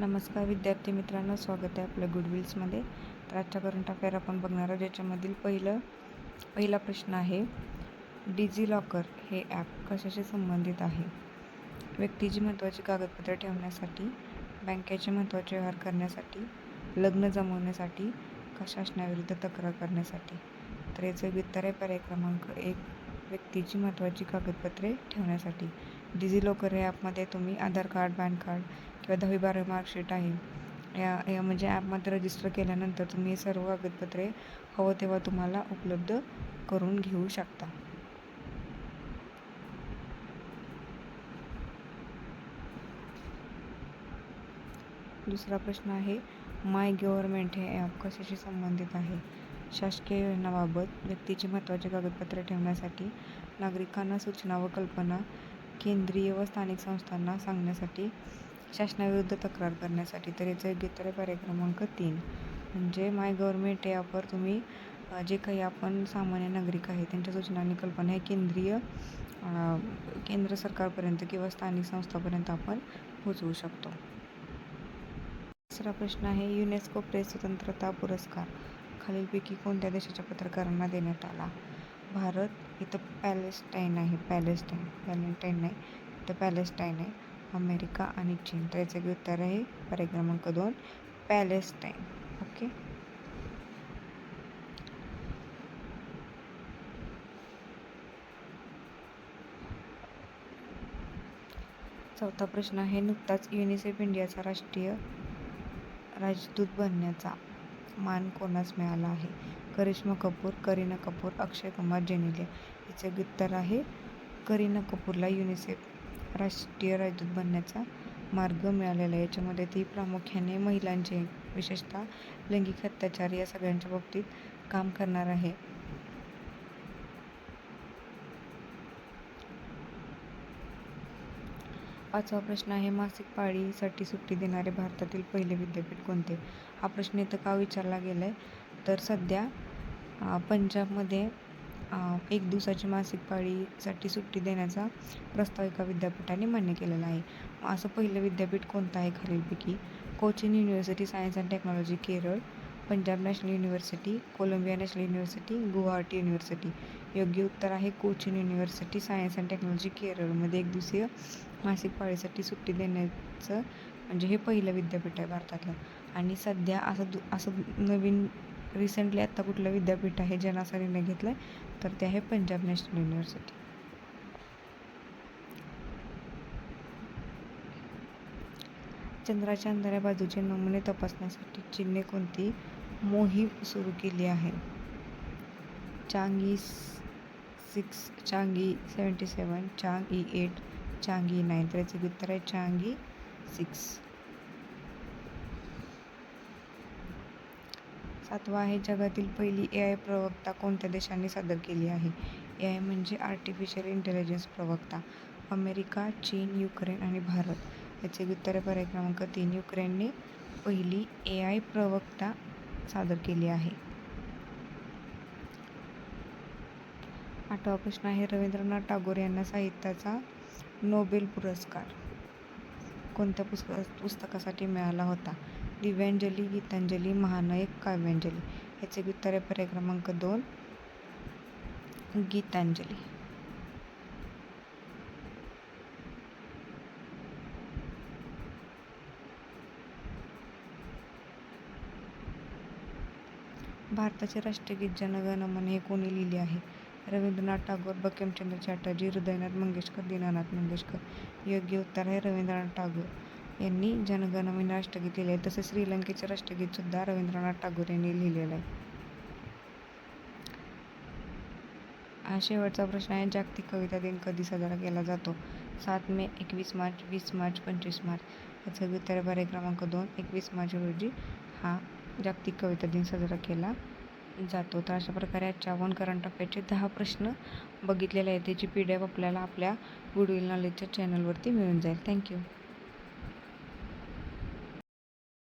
नमस्कार विद्यार्थी मित्रांनो, स्वागत आहे आपल्या गुडविल्समध्ये. तर आजच्या करंट अफेअर आपण बघणार आहोत, ज्याच्यामधील पहिला प्रश्न आहे, डिजिलॉकर हे ॲप कशाशी संबंधित आहे? व्यक्तीची महत्त्वाची कागदपत्रे ठेवण्यासाठी, बँकेचे महत्त्वाचे व्यवहार करण्यासाठी, लग्न जमवण्यासाठी, का शासनाविरुद्ध तक्रार करण्यासाठी? तर याचं उत्तर आहे पर्याय क्रमांक 1, व्यक्तीची महत्त्वाची कागदपत्रे ठेवण्यासाठी. डिजिलॉकर या ॲपमध्ये तुम्ही आधार कार्ड, पॅन कार्ड किंवा 10वी-12वी मार्कशीट आहे, या म्हणजे ॲपमध्ये रजिस्टर केल्यानंतर तुम्ही हे सर्व कागदपत्रे हवं तेव्हा तुम्हाला उपलब्ध करून घेऊ शकता. दुसरा प्रश्न आहे, माय गव्हर्नमेंट हे ॲप कशाशी संबंधित आहे? शासकीय योजनांबाबत, व्यक्तीची महत्त्वाची कागदपत्रे ठेवण्यासाठी, नागरिकांना सूचना व कल्पना, केंद्रीय व स्थानिक संस्थांना सांगण्यासाठी, शासनाविरुद्ध तक्रार करण्यासाठी. तर याचं योग्य उत्तर आहे पर्याय क्रमांक 3. म्हणजे माय गव्हर्नमेंट या ॲपवर तुम्ही जे काही आपण सामान्य नागरिक आहे त्यांच्या सूचना आणि कल्पना हे केंद्र सरकारपर्यंत किंवा स्थानिक संस्थांपर्यंत आपण पोहोचवू शकतो. तिसरा प्रश्न आहे, युनेस्को प्रेस स्वतंत्रता पुरस्कार खालीलपैकी कोणत्या देशाच्या पत्रकारांना देण्यात आला? भारत, इथं पॅलेस्टाईन आहे, व्हॅलेंटाईन नाही, इथं पॅलेस्टाईन आहे, अमेरिका आणि चीन. तर याचं उत्तर आहे पर्याय क्रमांक 2, पॅलेस्टाईन. ओके. चौथा प्रश्न आहे, नुकताच युनिसेफ इंडियाचा राष्ट्रीय राजदूत बनण्याचा मान कोणास मिळाला आहे? करिश्मा कपूर, करीना कपूर, अक्षय कुमार, जेनेलिया. याचं उत्तर आहे करीना कपूरला युनिसेफ राष्ट्रीय राजदूत बनण्याचा मार्ग मिळालेला आहे. याच्यामध्ये ती प्रामुख्याने महिलांचे, विशेषतः लैंगिक अत्याचार या सगळ्यांच्या बाबतीत काम करणार आहे. पाचवा प्रश्न आहे, मासिक पाळीसाठी सुट्टी देणारे भारतातील पहिले विद्यापीठ कोणते? हा प्रश्न इथं का विचारला गेला आहे, तर सध्या पंजाबमध्ये 1 दिवसाची मासिक पाळीसाठी सुट्टी देण्याचा प्रस्ताव एका विद्यापीठाने मान्य केलेला आहे. असं पहिलं विद्यापीठ कोणतं आहे खालीलपैकी? Cochin university science and technology Kerala, Punjab national university, Columbia national university, Guwahati university. योग्य उत्तर आहे Cochin university science and technology केरळमध्ये 1 दिवसीय मासिक पाळीसाठी सुट्टी देण्याचं म्हणजे हे पहिलं विद्यापीठ आहे भारतातलं. आणि सध्या असं नवीन रिसेंटली आत्ता कुठलं विद्यापीठ आहे ज्यानं असा निर्णय घेतला आहे, तर ते आहे पंजाब नॅशनल युनिव्हर्सिटी. चंद्राच्या अंधाऱ्या बाजूचे नमुने तपासण्यासाठी चीनने कोणती मोहीम सुरू केली आहे? Changi 6, Changi 77, Changi 8, Changi 9. तर याचं उत्तर आहे चांगी 6. सातवा आहे, जगातील पहिली AI प्रवक्ता कोणत्या देशाने सादर केली आहे? AI म्हणजे आर्टिफिशियल इंटेलिजन्स प्रवक्ता. अमेरिका, चीन, युक्रेन आणि भारत. याचे उत्तर आहे पर्याय क्रमांक 3, युक्रेनने पहिली AI प्रवक्ता सादर केली आहे. आठवा प्रश्न आहे, रवींद्रनाथ टागोर यांना साहित्याचा नोबेल पुरस्कार कोणत्या पुस्तकासाठी मिळाला होता? दिव्यांजली, गीतांजली, महानायक, काव्यांजली. याचे उत्तर आहे पर्याय क्रमांक 2, गीतांजली. भारताचे राष्ट्रगीत जन गण मन हे कोणी लिहिले आहे? रवींद्रनाथ टागोर, बंकिमचंद्र चटर्जी, हृदयनाथ मंगेशकर, दीनानाथ मंगेशकर. योग्य उत्तर आहे रवींद्रनाथ टागोर यांनी जन गण मन राष्ट्रगीत लिहिले आहे. तसेच श्रीलंकेचे राष्ट्रगीत सुद्धा रवींद्रनाथ टागोर यांनी लिहिलेलं आहे. हा शेवटचा प्रश्न आहे, जागतिक कविता दिन कधी साजरा केला जातो? 7 मे, 21 मार्च, 20 मार्च, 25 मार्च. याचं उत्तर आहे पर्याय क्रमांक 2, 21 मार्च रोजी हा जागतिक कविता दिन साजरा केला जातो. तर अशा प्रकारे आजच्या आपण करंट अफेअरचे 10 प्रश्न बघितलेले आहेत. त्याची PDF आपल्याला आपल्या गुडविल नॉलेजच्या चॅनलवरती मिळून जाईल. थँक्यू.